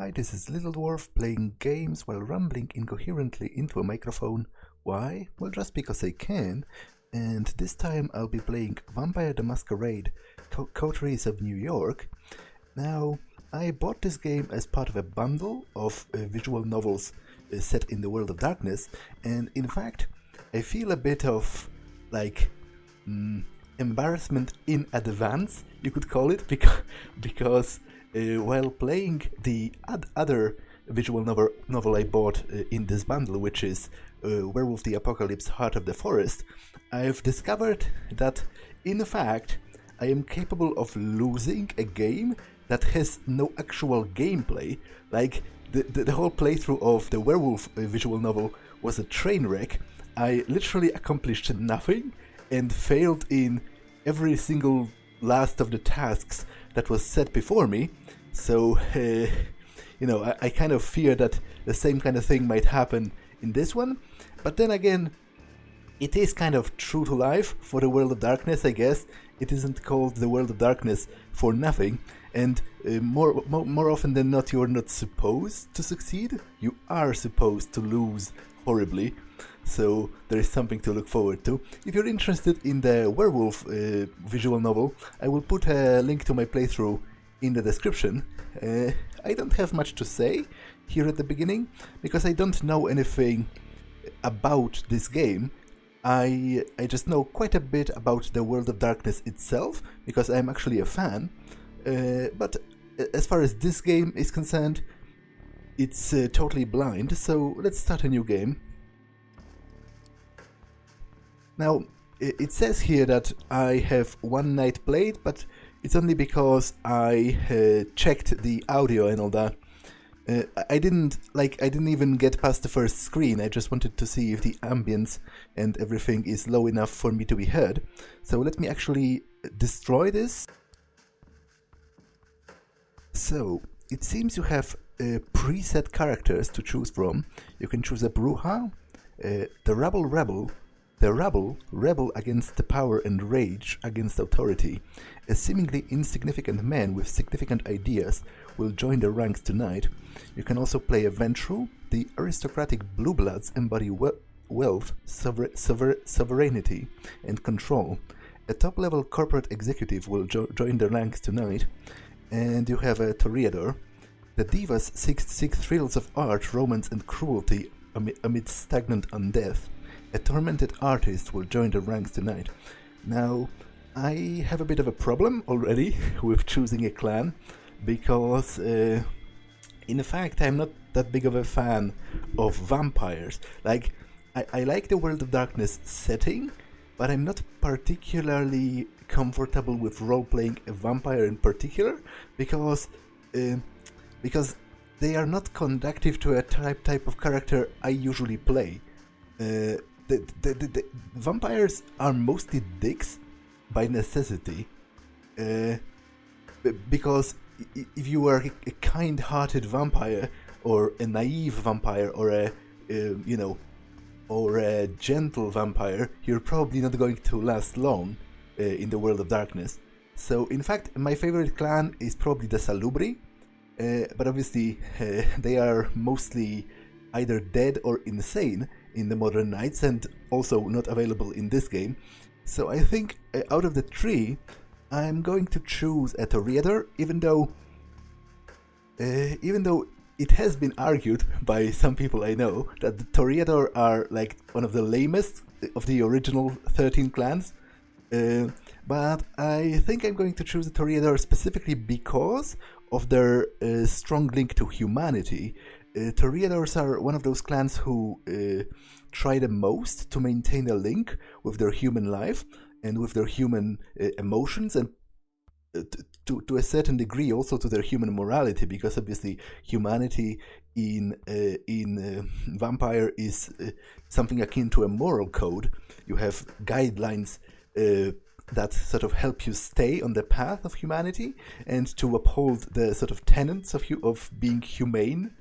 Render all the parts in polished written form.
Hi, this is Little Dwarf playing games while rambling incoherently into a microphone. Why? Well, just because I can. And this time I'll be playing Vampire the Masquerade, Coteries of New York. Now, I bought this game as part of a bundle of visual novels set in the world of darkness, and in fact, I feel a bit of, embarrassment in advance, you could call it, because while playing the other visual novel I bought in this bundle, which is Werewolf the Apocalypse Heart of the Forest, I've discovered that, in fact, I am capable of losing a game that has no actual gameplay. Like, the whole playthrough of the Werewolf visual novel was a train wreck. I literally accomplished nothing and failed in every single last of the tasks that was set before me. So, I kind of fear that the same kind of thing might happen in this one. But then again, it is kind of true to life for the World of Darkness, I guess. It isn't called the World of Darkness for nothing. And more often than not, you're not supposed to succeed. You are supposed to lose horribly. So there is something to look forward to. If you're interested in the Werewolf visual novel, I will put a link to my playthrough in the description. I don't have much to say here at the beginning, because I don't know anything about this game. I just know quite a bit about the World of Darkness itself, because I'm actually a fan. But as far as this game is concerned, it's totally blind, so let's start a new game. Now, it says here that I have one night played, but it's only because I checked the audio and all that. I didn't even get past the first screen. I just wanted to see if the ambience and everything is low enough for me to be heard. So let me actually destroy this. So, it seems you have preset characters to choose from. You can choose a Bruja, the rebel against the power and rage against authority. A seemingly insignificant man with significant ideas will join the ranks tonight. You can also play a Ventru. The aristocratic blue bloods embody wealth, sovereignty, and control. A top-level corporate executive will join the ranks tonight. And you have a Toreador. The divas seek thrills of art, romance, and cruelty amid stagnant undeath. A tormented artist will join the ranks tonight. Now, I have a bit of a problem already with choosing a clan, because in fact I'm not that big of a fan of vampires. Like, I like the World of Darkness setting, but I'm not particularly comfortable with role-playing a vampire in particular, because they are not conducive to a type of character I usually play. The vampires are mostly dicks by necessity, because if you are a kind-hearted vampire, or a naive vampire, or a gentle vampire, you're probably not going to last long in the World of Darkness. So, in fact, my favorite clan is probably the Salubri, but obviously they are mostly either dead or insane in the Modern Knights, and also not available in this game. So I think out of the three, I'm going to choose a Toreador, even though it has been argued by some people I know that the Toreador are like one of the lamest of the original 13 clans. But I think I'm going to choose the Toreador specifically because of their strong link to humanity. Toreadors are one of those clans who try the most to maintain a link with their human life and with their human emotions, and to a certain degree also to their human morality, because obviously humanity in Vampire is something akin to a moral code. You have guidelines that sort of help you stay on the path of humanity and to uphold the sort of tenets of being humane.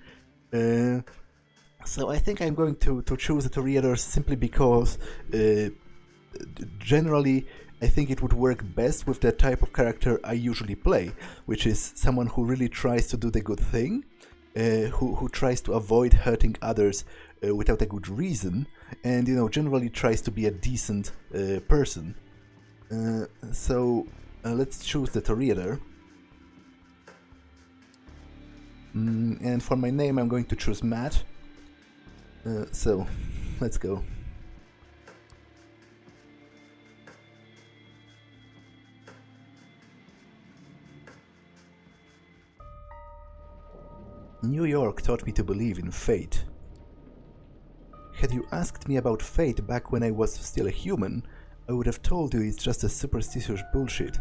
So I think I'm going to choose the Toreadors simply because generally I think it would work best with the type of character I usually play, which is someone who really tries to do the good thing, who tries to avoid hurting others without a good reason, and generally tries to be a decent person. So let's choose the Toreador. And for my name, I'm going to choose Matt. So let's go. New York taught me to believe in fate. Had you asked me about fate back when I was still a human, I would have told you it's just a superstitious bullshit,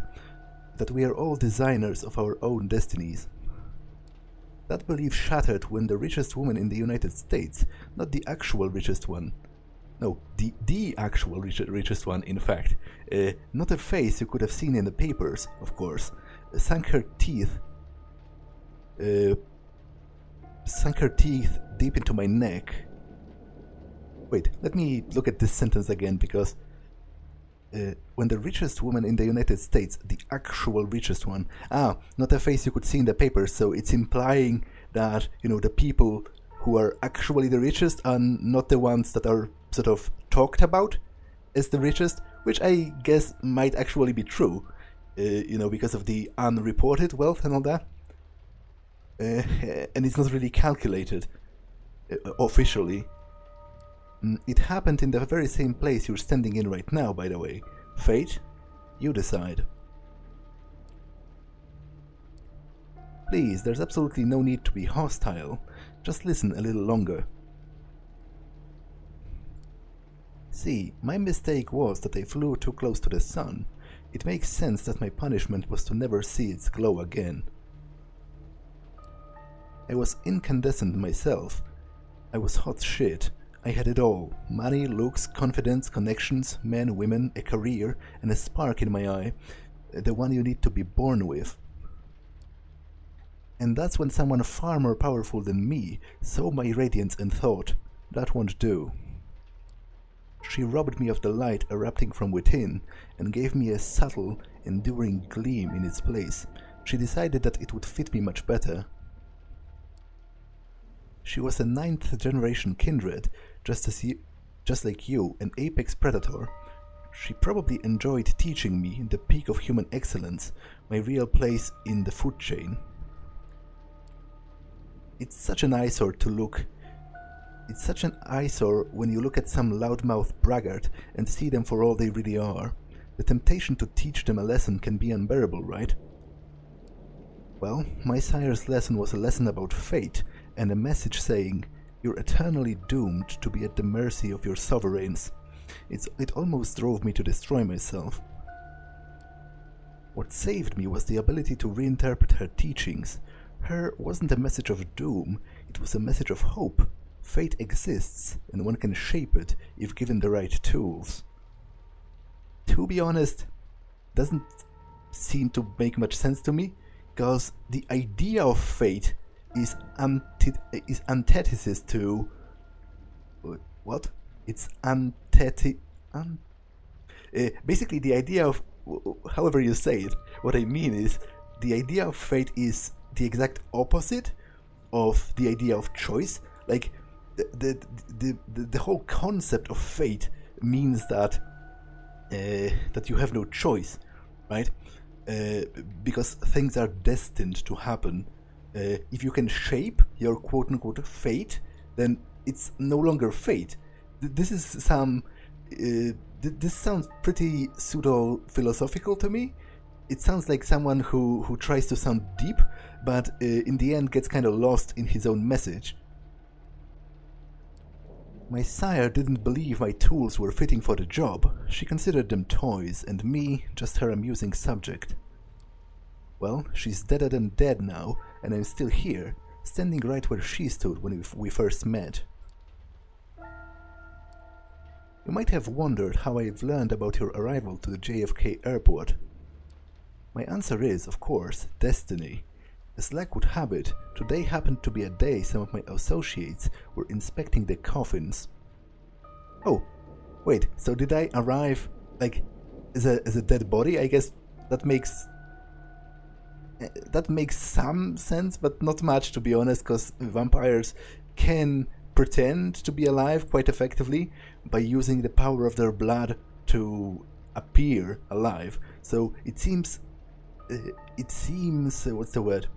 that we are all designers of our own destinies. That belief shattered when the richest woman in the United States, not the actual richest one, no, the actual richest one, in fact, not a face you could have seen in the papers, of course, sank her teeth deep into my neck. Wait, let me look at this sentence again, because when the richest woman in the United States, the actual richest one, not a face you could see in the papers, so it's implying that, the people who are actually the richest are not the ones that are sort of talked about as the richest, which I guess might actually be true, because of the unreported wealth and all that. And it's not really calculated officially. It happened in the very same place you're standing in right now, by the way. Fate, you decide. Please, there's absolutely no need to be hostile. Just listen a little longer. See, my mistake was that I flew too close to the sun. It makes sense that my punishment was to never see its glow again. I was incandescent myself. I was hot shit. I had it all. Money, looks, confidence, connections, men, women, a career, and a spark in my eye. The one you need to be born with. And that's when someone far more powerful than me saw my radiance and thought, that won't do. She robbed me of the light erupting from within and gave me a subtle, enduring gleam in its place. She decided that it would fit me much better. She was a 9th generation kindred, just like you, an apex predator. She probably enjoyed teaching me the peak of human excellence, my real place in the food chain. It's such an eyesore when you look at some loudmouth braggart and see them for all they really are. The temptation to teach them a lesson can be unbearable, right? Well, my sire's lesson was a lesson about fate, and a message saying, you're eternally doomed to be at the mercy of your sovereigns. It almost drove me to destroy myself. What saved me was the ability to reinterpret her teachings. Her wasn't a message of doom, it was a message of hope. Fate exists, and one can shape it if given the right tools. To be honest, doesn't seem to make much sense to me, because the idea of fate is antithesis to... what? It's basically the idea of... however you say it, what I mean is, the idea of fate is the exact opposite of the idea of choice. Like, the whole concept of fate means that that you have no choice, right? Because things are destined to happen. If you can shape your quote-unquote fate, then it's no longer fate. This is some... this sounds pretty pseudo-philosophical to me. It sounds like someone who tries to sound deep, but in the end gets kind of lost in his own message. My sire didn't believe my tools were fitting for the job. She considered them toys, and me just her amusing subject. Well, she's deader than dead now, and I'm still here, standing right where she stood when we first met. You might have wondered how I've learned about your arrival to the JFK airport. My answer is, of course, destiny. As luck would have it, today happened to be a day some of my associates were inspecting the coffins. Oh, wait, so did I arrive, like, as a dead body? I guess that makes... That makes some sense, but not much, to be honest, because vampires can pretend to be alive quite effectively by using the power of their blood to appear alive. So it seems, what's the word?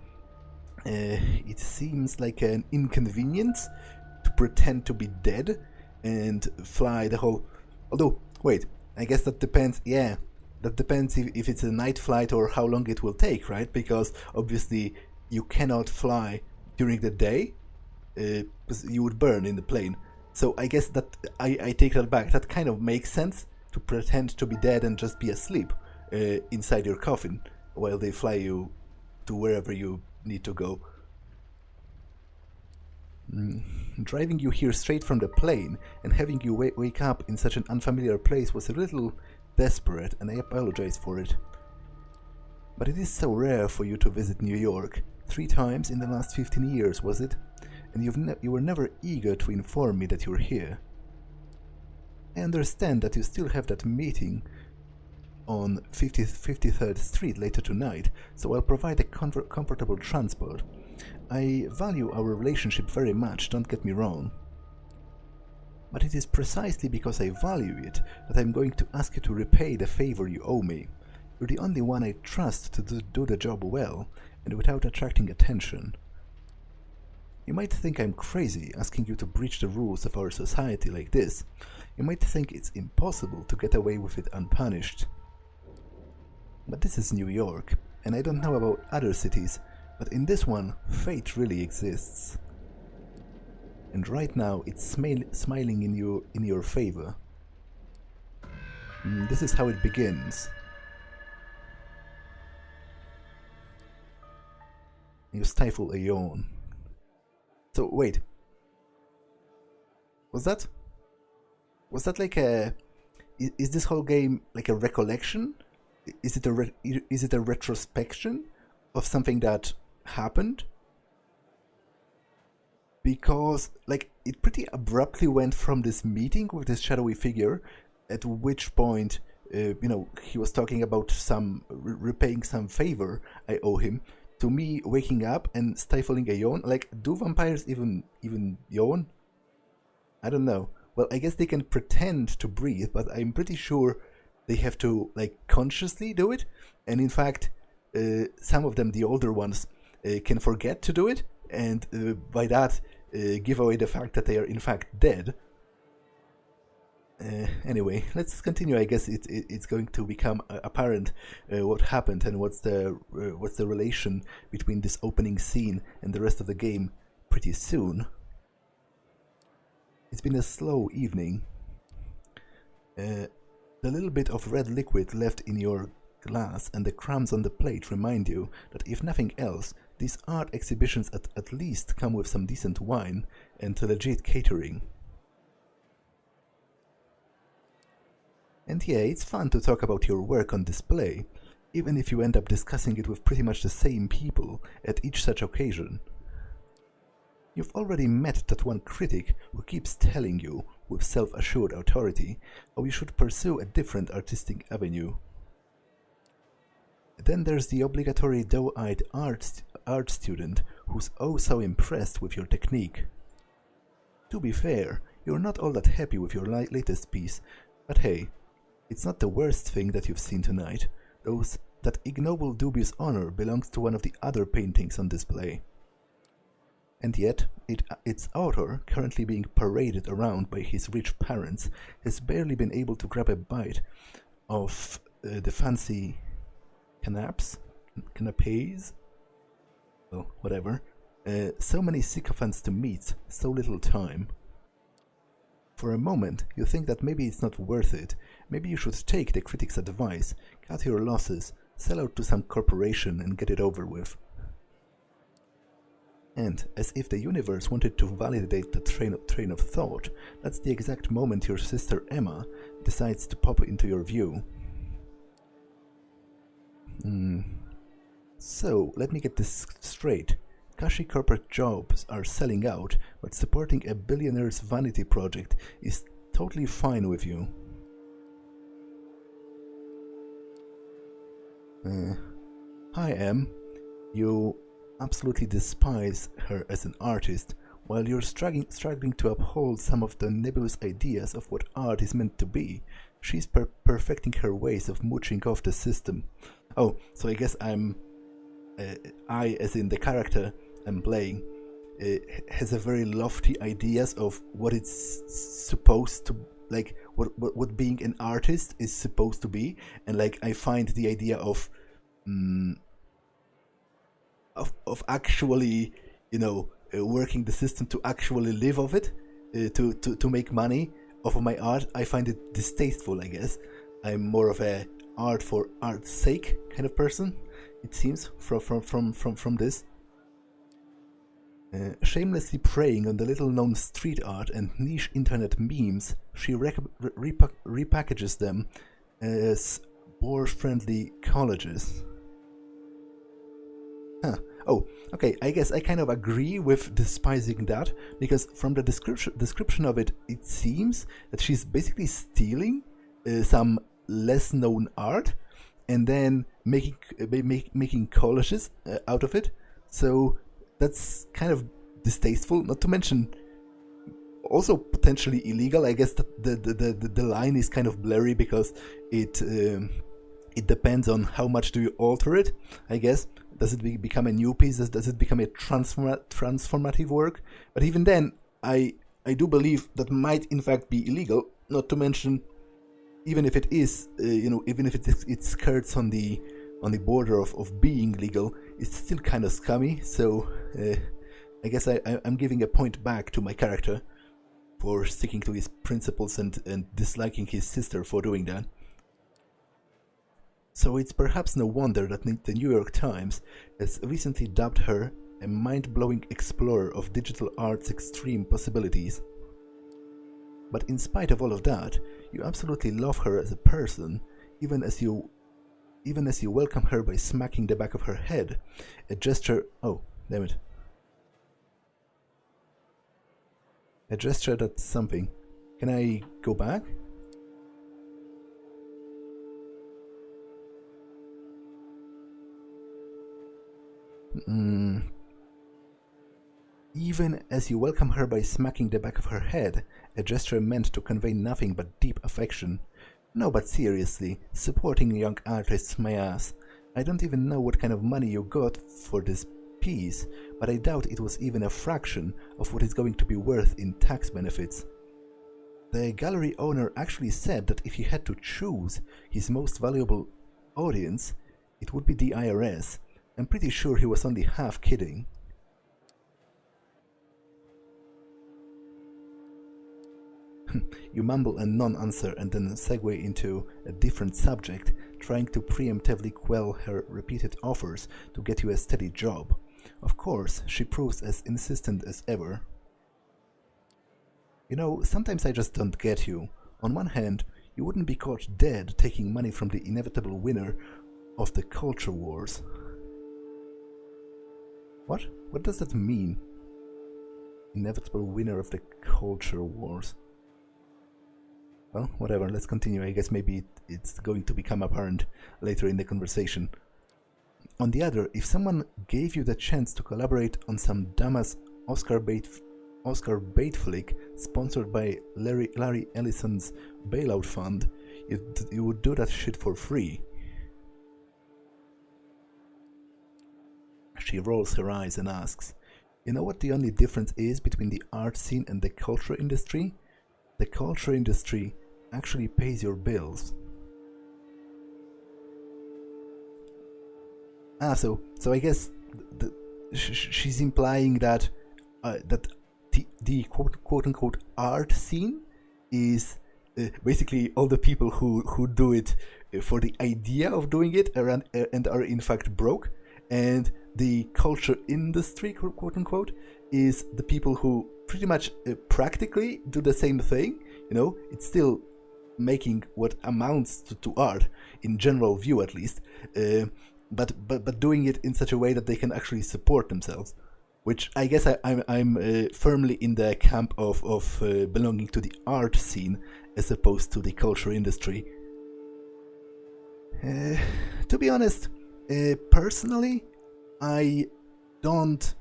It seems like an inconvenience to pretend to be dead and fly the whole. Although, wait, I guess that depends. Yeah, that depends if it's a night flight or how long it will take, right? Because obviously you cannot fly during the day, because you would burn in the plane. So I guess that I take that back. That kind of makes sense, to pretend to be dead and just be asleep inside your coffin while they fly you to wherever you need to go. Driving you here straight from the plane and having you wake up in such an unfamiliar place was a little desperate, and I apologize for it. But it is so rare for you to visit New York. 3 times in the last 15 years, was it? And you were never eager to inform me that you're here. I understand that you still have that meeting on 53rd Street later tonight, so I'll provide a comfortable transport. I value our relationship very much, don't get me wrong. But it is precisely because I value it that I'm going to ask you to repay the favor you owe me. You're the only one I trust to do the job well and without attracting attention. You might think I'm crazy asking you to breach the rules of our society like this. You might think it's impossible to get away with it unpunished. But this is New York, and I don't know about other cities, but in this one, fate really exists. And right now, it's smiling in your favor. This is how it begins. You stifle a yawn. So, wait. Was that like a... Is this whole game like a recollection? Is it a retrospection of something that happened? Because, like, it pretty abruptly went from this meeting with this shadowy figure, at which point, he was talking about repaying some favor I owe him, to me waking up and stifling a yawn. Like, do vampires even yawn? I don't know. Well, I guess they can pretend to breathe, but I'm pretty sure they have to, like, consciously do it. And in fact, some of them, the older ones, can forget to do it, and by that give away the fact that they are in fact dead. Anyway, let's continue. I guess it's going to become apparent what happened and what's the relation between this opening scene and the rest of the game pretty soon. It's been a slow evening. The little bit of red liquid left in your glass and the crumbs on the plate remind you that if nothing else, these art exhibitions at least come with some decent wine and legit catering. And yeah, it's fun to talk about your work on display, even if you end up discussing it with pretty much the same people at each such occasion. You've already met that one critic who keeps telling you, with self-assured authority, how you should pursue a different artistic avenue. Then there's the obligatory doe-eyed art student who's oh so impressed with your technique. To be fair, you're not all that happy with your latest piece, but hey, it's not the worst thing that you've seen tonight. That ignoble dubious honor belongs to one of the other paintings on display. And yet, its author, currently being paraded around by his rich parents, has barely been able to grab a bite of the fancy canapes? Well, whatever. So many sycophants to meet, so little time. For a moment, you think that maybe it's not worth it. Maybe you should take the critic's advice, cut your losses, sell out to some corporation and get it over with. And, as if the universe wanted to validate the train of thought, that's the exact moment your sister Emma decides to pop into your view. So, let me get this straight. Cushy corporate jobs are selling out, but supporting a billionaire's vanity project is totally fine with you. Hi, Em. You absolutely despise her as an artist, while you're struggling to uphold some of the nebulous ideas of what art is meant to be. She's perfecting her ways of mooching off the system. Oh, so I guess I, as in the character I'm playing, has a very lofty ideas of what it's supposed to, like, what being an artist is supposed to be, and like I find the idea of actually, working the system to actually live of it, to make money off of my art. I find it distasteful, I guess. I'm more of a art for art's sake kind of person, it seems, from this. Shamelessly preying on the little-known street art and niche internet memes, she repackages them as board-friendly collages. Huh. Oh, okay, I guess I kind of agree with despising that, because from the description of it, it seems that she's basically stealing some less-known art and then making collages out of it. So that's kind of distasteful, not to mention also potentially illegal. I guess that the line is kind of blurry because it depends on how much do you alter it, I guess. Does it become a new piece? Does it become a transformative work? But even then, I do believe that might in fact be illegal. Not to mention, even if it is, even if it skirts on the border of being legal, it's still kind of scummy. So I guess I'm giving a point back to my character for sticking to his principles and disliking his sister for doing that. So it's perhaps no wonder that the New York Times has recently dubbed her a mind-blowing explorer of digital art's extreme possibilities. But in spite of all of that, you absolutely love her as a person, even as you welcome her by smacking the back of her head, a gesture... Oh, damn it. A gesture that's something. Can I go back? Even as you welcome her by smacking the back of her head, a gesture meant to convey nothing but deep affection. No, but seriously, supporting young artists, my ass. I don't even know what kind of money you got for this piece, but I doubt it was even a fraction of what it's going to be worth in tax benefits. The gallery owner actually said that if he had to choose his most valuable audience, it would be the IRS. I'm pretty sure he was only half kidding. You mumble a non-answer and then segue into a different subject, trying to preemptively quell her repeated offers to get you a steady job. Of course, she proves as insistent as ever. Sometimes I just don't get you. On one hand, you wouldn't be caught dead taking money from the inevitable winner of the culture wars. What? What does that mean? Inevitable winner of the culture wars. Well, whatever, let's continue. I guess maybe it's going to become apparent later in the conversation. On the other, if someone gave you the chance to collaborate on some dumbass Oscar bait flick sponsored by Larry Ellison's bailout fund, you would do that shit for free. She rolls her eyes and asks, "You know what the only difference is between the art scene and the culture industry? The culture industry actually pays your bills." So I guess she's implying that the quote-unquote art scene is basically all the people who do it for the idea of doing it and are in fact broke, and the culture industry, quote-unquote, is the people who pretty much practically do the same thing. It's still making what amounts to art, in general view at least, but doing it in such a way that they can actually support themselves. Which I guess I'm firmly in the camp of belonging to the art scene as opposed to the culture industry. To be honest, personally, I don't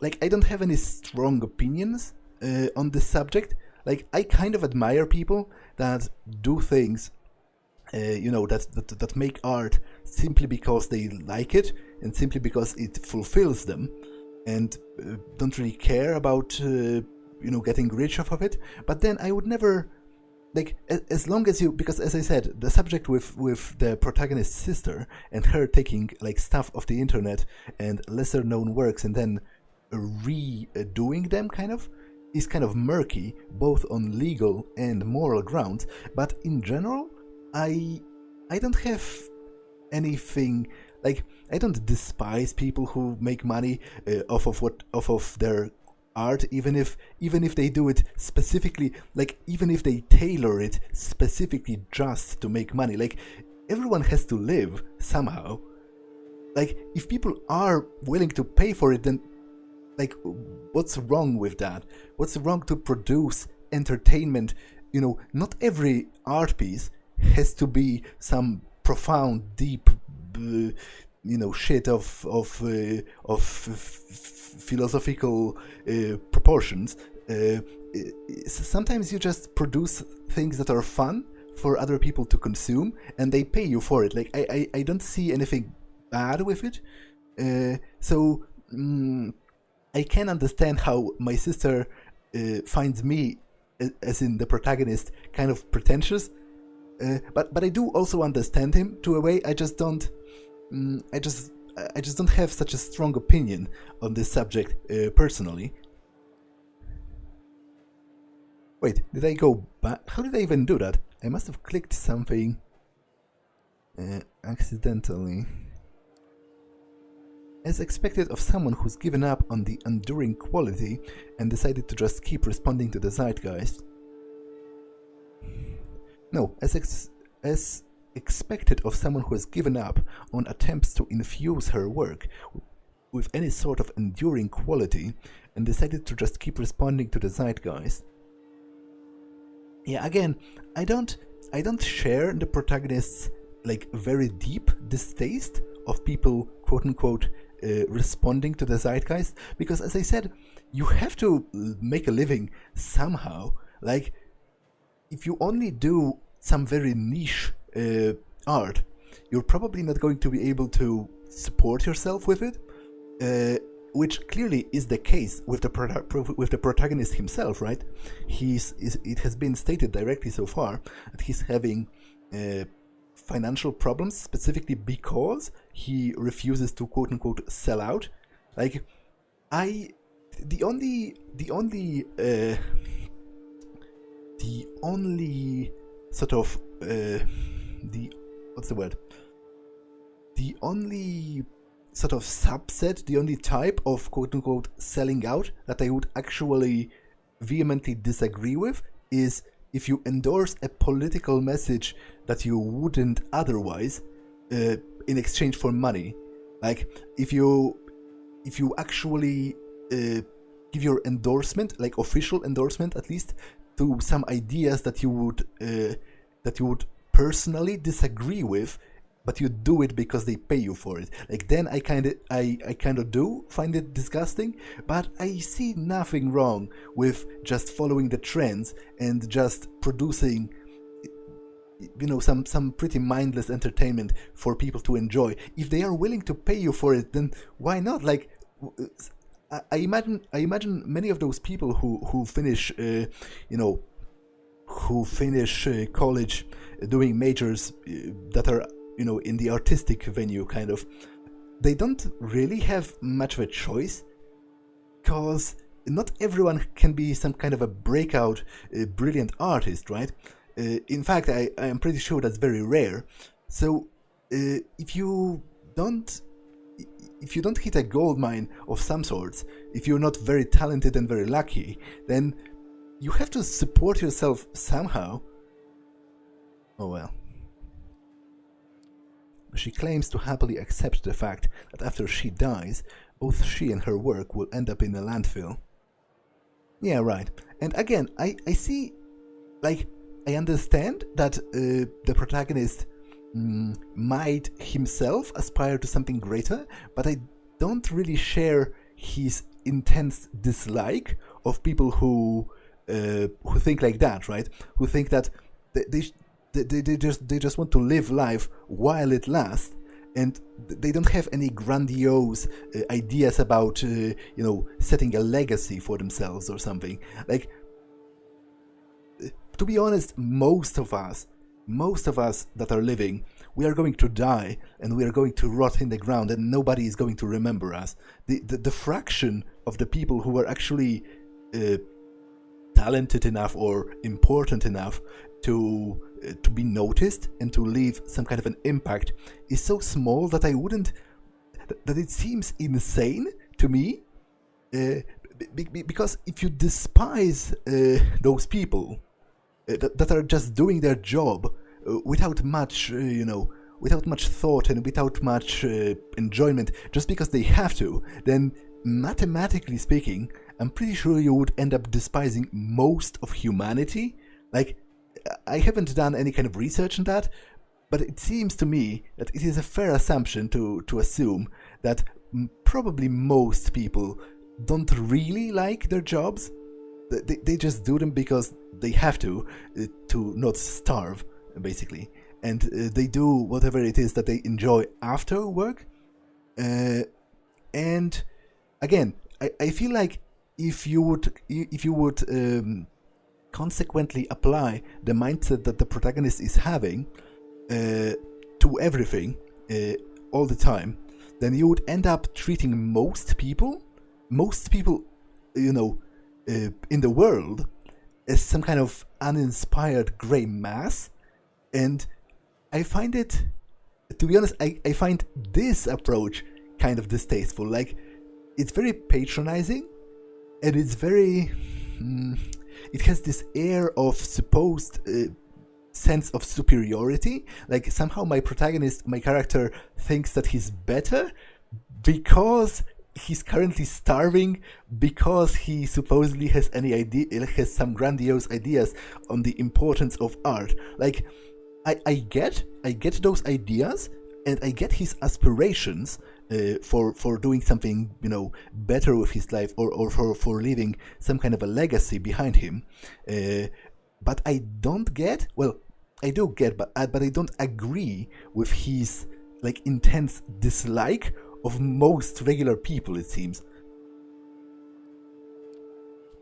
have any strong opinions on this subject. Like, I kind of admire people that do things, that make art simply because they like it and simply because it fulfills them, and don't really care about getting rich off of it. But then I would never, like, as long as you, because as I said, the subject with the protagonist's sister and her taking like stuff off the internet and lesser known works and then redoing them is kind of murky, both on legal and moral grounds. But in general, I don't have anything, like, I don't despise people who make money off of their art, even if they do it specifically, like, even if they tailor it specifically just to make money. Like, everyone has to live somehow. Like, if people are willing to pay for it, then, like, what's wrong with that? What's wrong to produce entertainment? Not every art piece has to be some profound, deep, shit of philosophical proportions. Sometimes you just produce things that are fun for other people to consume, and they pay you for it. Like, I don't see anything bad with it. So I can understand how my sister finds me, as in the protagonist, kind of pretentious. But I do also understand him to a way. I just don't. I just don't have such a strong opinion on this subject personally. Wait, did I go back? How did I even do that? I must have clicked something accidentally. As expected of someone who's given up on the enduring quality and decided to just keep responding to the zeitgeist. No, as expected of someone who has given up on attempts to infuse her work with any sort of enduring quality and decided to just keep responding to the zeitgeist. Yeah, again, I don't share the protagonist's, like, very deep distaste of people, quote unquote, responding to the zeitgeist, because, as I said, you have to make a living somehow. Like, if you only do some very niche art, you're probably not going to be able to support yourself with it, which clearly is the case with the protagonist himself, right? It has been stated directly so far that he's having financial problems, specifically because he refuses to, quote unquote, sell out. Like, the only sort of the only sort of subset, the only type of, quote unquote, selling out that I would actually vehemently disagree with is if you endorse a political message that you wouldn't otherwise in exchange for money. Like, if you actually give your endorsement, like official endorsement at least, to some ideas that you would personally disagree with, but you do it because they pay you for it. Like, then I kind of do find it disgusting, but I see nothing wrong with just following the trends and just producing, some pretty mindless entertainment for people to enjoy. If they are willing to pay you for it, then why not? Like, I imagine many of those people who finish college doing majors that are in the artistic venue, kind of, they don't really have much of a choice, because not everyone can be some kind of a breakout brilliant artist, right? In fact, I am pretty sure that's very rare. So if you don't hit a gold mine of some sorts, if you're not very talented and very lucky, then you have to support yourself somehow. Oh well. She claims to happily accept the fact that after she dies, both she and her work will end up in a landfill. Yeah, right. And again, I see, like, I understand that the protagonist might himself aspire to something greater, but don't really share his intense dislike of people who think like that, right? Who think that they just want to live life while it lasts, and they don't have any grandiose ideas about setting a legacy for themselves or something. Like, to be honest, most of us that are living, we are going to die and we are going to rot in the ground, and nobody is going to remember us. The fraction of the people who are actually talented enough or important enough to be noticed and to leave some kind of an impact is so small that that it seems insane to me. Because if you despise those people that are just doing their job without much thought and without much enjoyment, just because they have to, then mathematically speaking, I'm pretty sure you would end up despising most of humanity. Like, I haven't done any kind of research on that, but it seems to me that it is a fair assumption to assume that probably most people don't really like their jobs. They just do them because they have to not starve, basically. And they do whatever it is that they enjoy after work. And again, I feel like if you would consequently apply the mindset that the protagonist is having to everything all the time, then you would end up treating most people, in the world as some kind of uninspired grey mass. And I find it, to be honest, I find this approach kind of distasteful. Like, it's very patronizing, and it's very... it has this air of supposed sense of superiority. Like, somehow my character thinks that he's better because he's currently starving, because he supposedly has some grandiose ideas on the importance of art. Like, I get those ideas, and I get his aspirations for doing something, better with his life, or for leaving some kind of a legacy behind him. But I don't get, well, I do get, but I don't agree with his intense dislike of most regular people, it seems.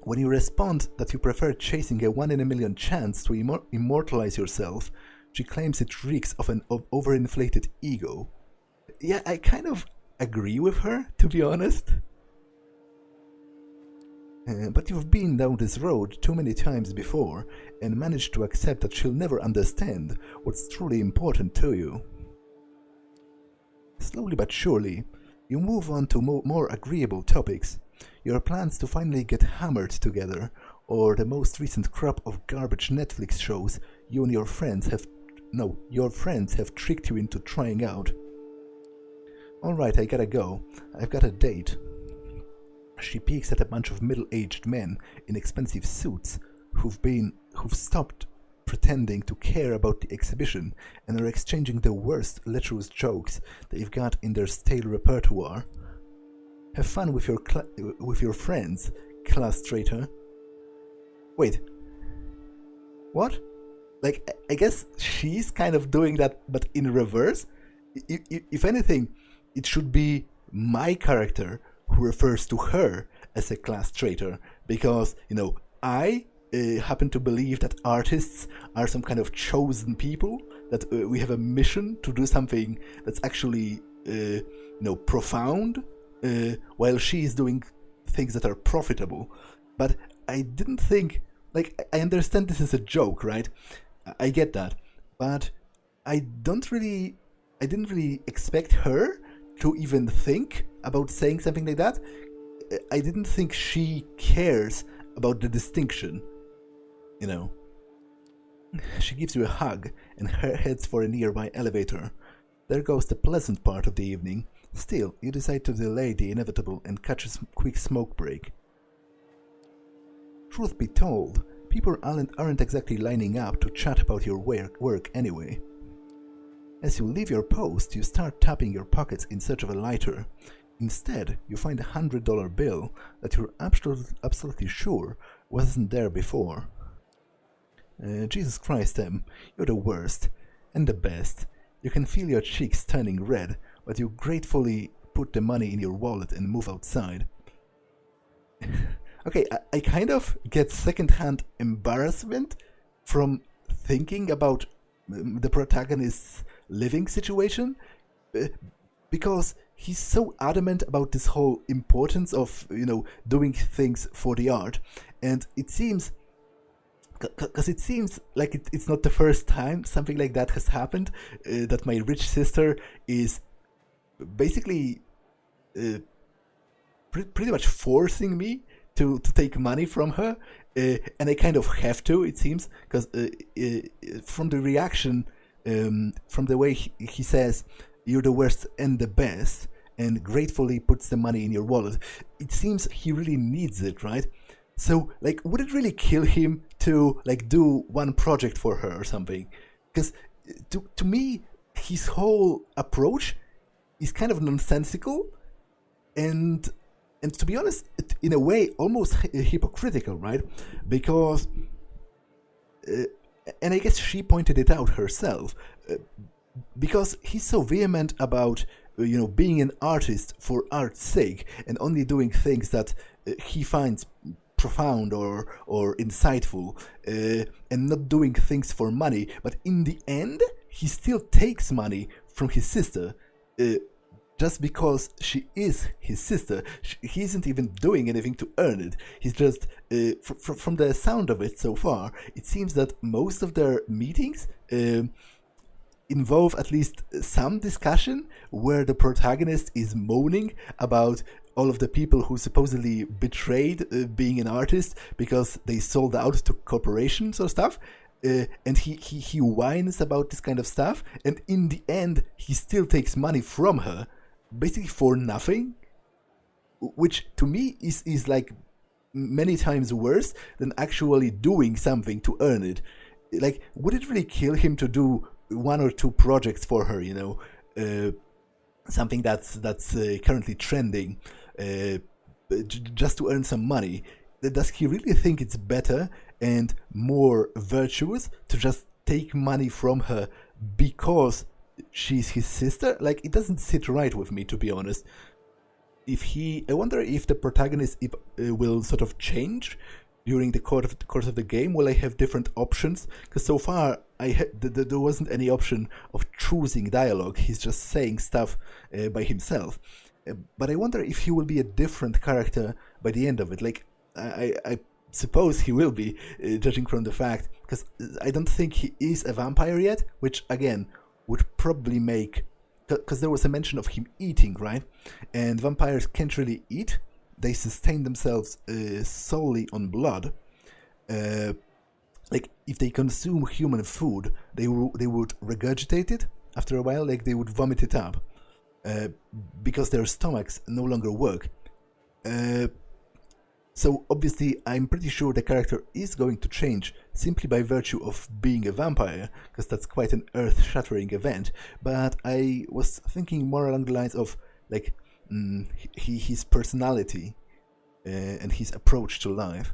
When you respond that you prefer chasing a 1 in a million chance to immortalize yourself, she claims it reeks of an overinflated ego. Yeah, I kind of agree with her, to be honest. But you've been down this road too many times before and managed to accept that she'll never understand what's truly important to you. Slowly but surely, you move on to more agreeable topics. Your plans to finally get hammered together, or the most recent crop of garbage Netflix shows you and your friends have tricked you into trying out. Alright, I gotta go. I've got a date. She peeks at a bunch of middle-aged men in expensive suits who've stopped pretending to care about the exhibition and are exchanging the worst lecherous jokes they've got in their stale repertoire. Have fun with your friends, class traitor. Wait. What? Like, I guess she's kind of doing that, but in reverse? If anything, it should be my character who refers to her as a class traitor, because, I happen to believe that artists are some kind of chosen people, that we have a mission to do something that's actually, profound, while she is doing things that are profitable. But I didn't think, I understand this is a joke, right? I get that, but I didn't really expect her to even think about saying something like that. I didn't think she cares about the distinction, She gives you a hug and heads for a nearby elevator. There goes the pleasant part of the evening. Still, you decide to delay the inevitable and catch a quick smoke break. Truth be told, people aren't exactly lining up to chat about your work anyway. As you leave your post, you start tapping your pockets in search of a lighter. Instead, you find a $100 bill that you're absolutely sure wasn't there before. Jesus Christ, Em, you're the worst and the best. You can feel your cheeks turning red, but you gratefully put the money in your wallet and move outside. Okay, I kind of get secondhand embarrassment from thinking about the protagonist's living situation, because he's so adamant about this whole importance of, doing things for the art. And it seems, because it seems like it's not the first time something like that has happened, that my rich sister is basically pretty much forcing me to take money from her, and I kind of have to, it seems, because from the reaction, from the way he says, you're the worst and the best, and gratefully puts the money in your wallet, it seems he really needs it, right? So, would it really kill him to, do one project for her or something? Because, to me, his whole approach is kind of nonsensical, and to be honest, in a way, almost hypocritical, right? Because, and I guess she pointed it out herself, because he's so vehement about, being an artist for art's sake, and only doing things that he finds profound or insightful, and not doing things for money. But in the end, he still takes money from his sister, just because she is his sister. He isn't even doing anything to earn it. He's just, from the sound of it so far, it seems that most of their meetings involve at least some discussion where the protagonist is moaning about all of the people who supposedly betrayed being an artist because they sold out to corporations or stuff. And he whines about this kind of stuff, and in the end, he still takes money from her, basically for nothing, which to me is many times worse than actually doing something to earn it. Would it really kill him to do one or two projects for her, something that's currently trending, just to earn some money? Does he really think it's better and more virtuous to just take money from her because she's his sister? It doesn't sit right with me, to be honest. I wonder if the protagonist will sort of change during the course of the game. Will I have different options? Because so far, there wasn't any option of choosing dialogue. He's just saying stuff by himself. But I wonder if he will be a different character by the end of it. I suppose he will be, judging from the fact, because I don't think he is a vampire yet, which again would probably make, because there was a mention of him eating, right? And vampires can't really eat. They sustain themselves solely on blood. If they consume human food, they would regurgitate it after a while, they would vomit it up, because their stomachs no longer work. So obviously, I'm pretty sure the character is going to change simply by virtue of being a vampire, because that's quite an earth-shattering event. But I was thinking more along the lines of his personality and his approach to life.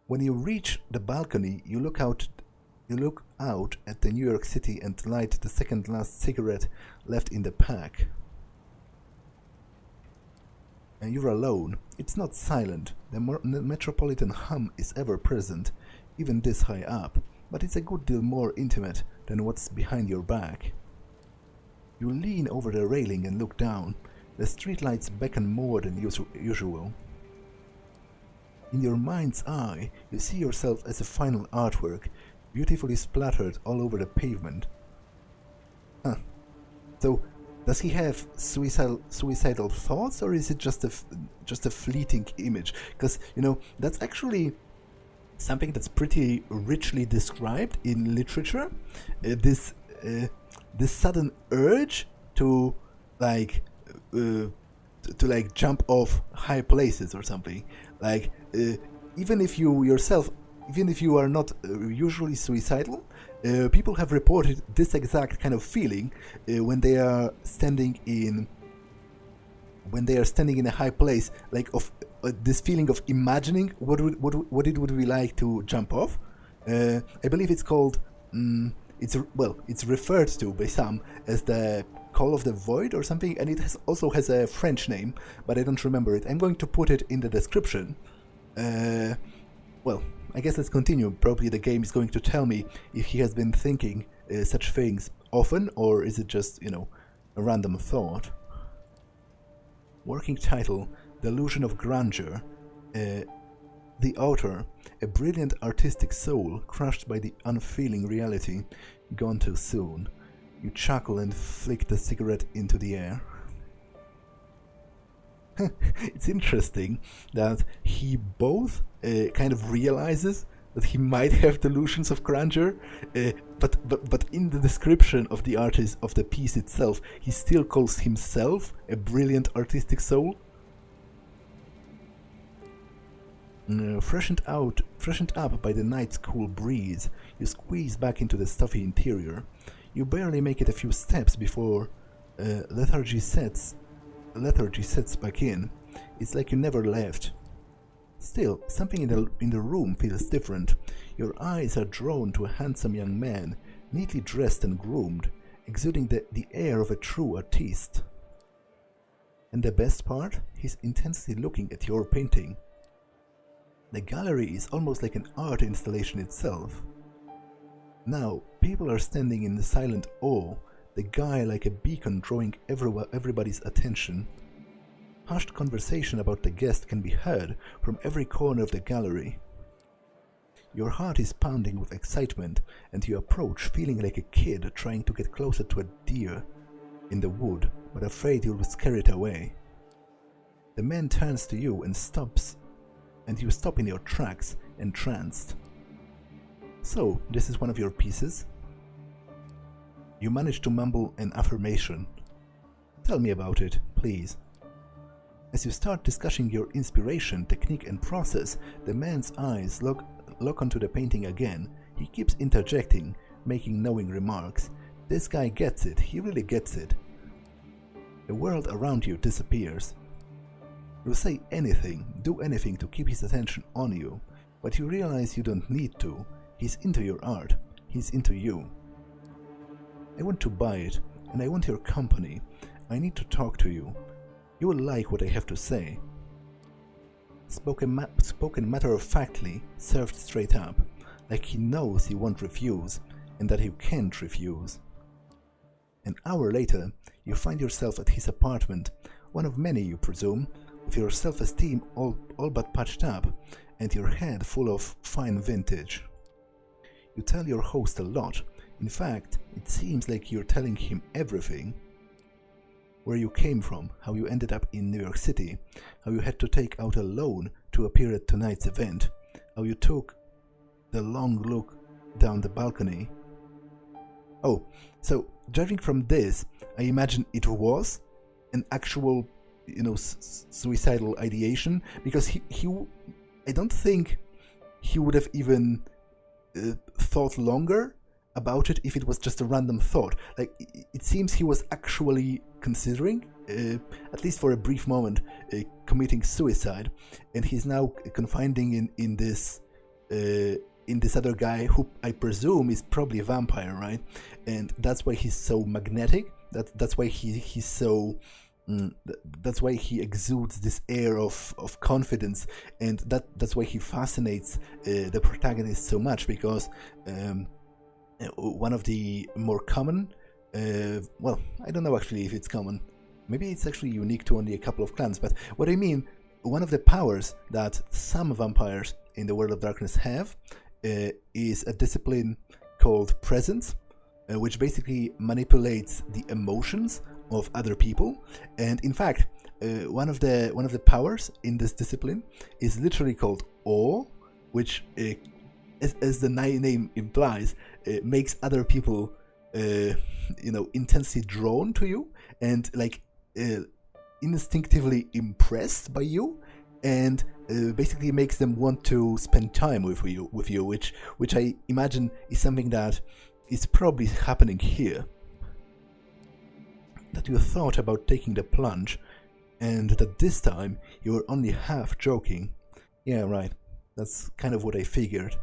When you reach the balcony, you look out at the New York City and light the second last cigarette left in the pack. And you're alone. It's not silent. The metropolitan hum is ever present, even this high up, but it's a good deal more intimate than what's behind your back. You lean over the railing and look down. The streetlights beckon more than usual. In your mind's eye, you see yourself as a final artwork, beautifully splattered all over the pavement. So, does he have suicidal thoughts, or is it just a fleeting image? Because, that's actually something that's pretty richly described in literature. This sudden urge to jump off high places or something. Even if you are not usually suicidal, people have reported this exact kind of feeling when they are standing in when they are standing in a high place, like of this feeling of imagining what it would be like to jump off. I believe it's called. It's referred to by some as the Call of the Void or something, and it also has a French name, but I don't remember it. I'm going to put it in the description. Well, I guess let's continue. Probably the game is going to tell me if he has been thinking such things often, or is it just, a random thought. Working title, Delusion of Grandeur. The author, a brilliant artistic soul crushed by the unfeeling reality, gone too soon. You chuckle and flick the cigarette into the air. It's interesting that he both kind of realizes that he might have delusions of grandeur, but in the description of the artist of the piece itself, he still calls himself a brilliant artistic soul. Freshened up by the night's cool breeze, you squeeze back into the stuffy interior. You barely make it a few steps before lethargy sets back in. It's like you never left. Still, something in the room feels different. Your eyes are drawn to a handsome young man, neatly dressed and groomed, exuding the air of a true artiste. And the best part? He's intensely looking at your painting. The gallery is almost like an art installation itself. Now, people are standing in silent awe, the guy like a beacon drawing everybody's attention. Hushed conversation about the guest can be heard from every corner of the gallery. Your heart is pounding with excitement, and you approach feeling like a kid trying to get closer to a deer in the wood, but afraid you'll scare it away. The man turns to you and stops, and you stop in your tracks, entranced. So, this is one of your pieces? You manage to mumble an affirmation. Tell me about it, please. As you start discussing your inspiration, technique and process, the man's eyes lock onto the painting again. He keeps interjecting, making knowing remarks. This guy gets it, he really gets it. The world around you disappears. You'll say anything, do anything to keep his attention on you, but you realize you don't need to. He's into your art, he's into you. I want to buy it, and I want your company. I need to talk to you. You will like what I have to say. Spoken matter-of-factly, served straight up, like he knows you won't refuse, and that you can't refuse. An hour later, you find yourself at his apartment, one of many, you presume, with your self-esteem all but patched up, and your head full of fine vintage. You tell your host a lot. In fact, it seems like you're telling him everything. Where you came from, how you ended up in New York City, how you had to take out a loan to appear at tonight's event, how you took the long look down the balcony. Oh, so judging from this, I imagine it was an actual, suicidal ideation, because he I don't think he would have even thought longer about it if it was just a random thought. Like, it seems he was actually considering, at least for a brief moment, committing suicide, and he's now confiding in this other guy who I presume is probably a vampire, right? And that's why he's so magnetic. That's why he's so. That's why he exudes this air of confidence, and that's why he fascinates the protagonist so much, because one of the more common, I don't know actually if it's common, maybe it's actually unique to only a couple of clans, but what I mean, one of the powers that some vampires in the World of Darkness have is a discipline called presence, which basically manipulates the emotions of other people. And in fact, one of the powers in this discipline is literally called awe, which as the name implies, makes other people intensely drawn to you and instinctively impressed by you, and basically makes them want to spend time with you, which I imagine is something that is probably happening here. That you thought about taking the plunge, and that this time you were only half joking. Yeah, right, that's kind of what I figured.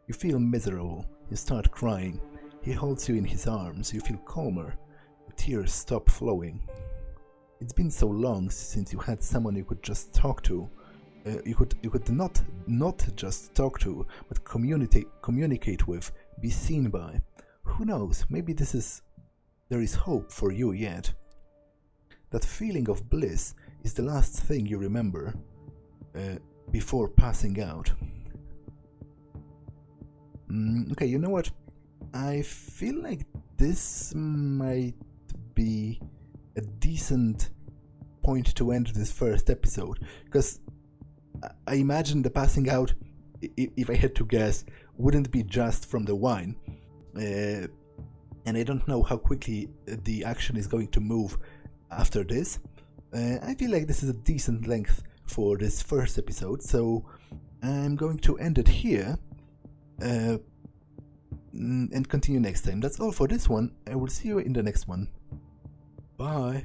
You feel miserable, you start crying, he holds you in his arms, you feel calmer, the tears stop flowing. It's been so long since you had someone you could just talk to. You could not just talk to, but communicate with, be seen by. Who knows, maybe there is hope for you yet. That feeling of bliss is the last thing you remember before passing out. Okay, you know what? I feel like this might be a decent point to end this first episode, because I imagine the passing out, if I had to guess, wouldn't be just from the wine. And I don't know how quickly the action is going to move after this. I feel like this is a decent length for this first episode, so I'm going to end it here and continue next time. That's all for this one. I will see you in the next one. Bye.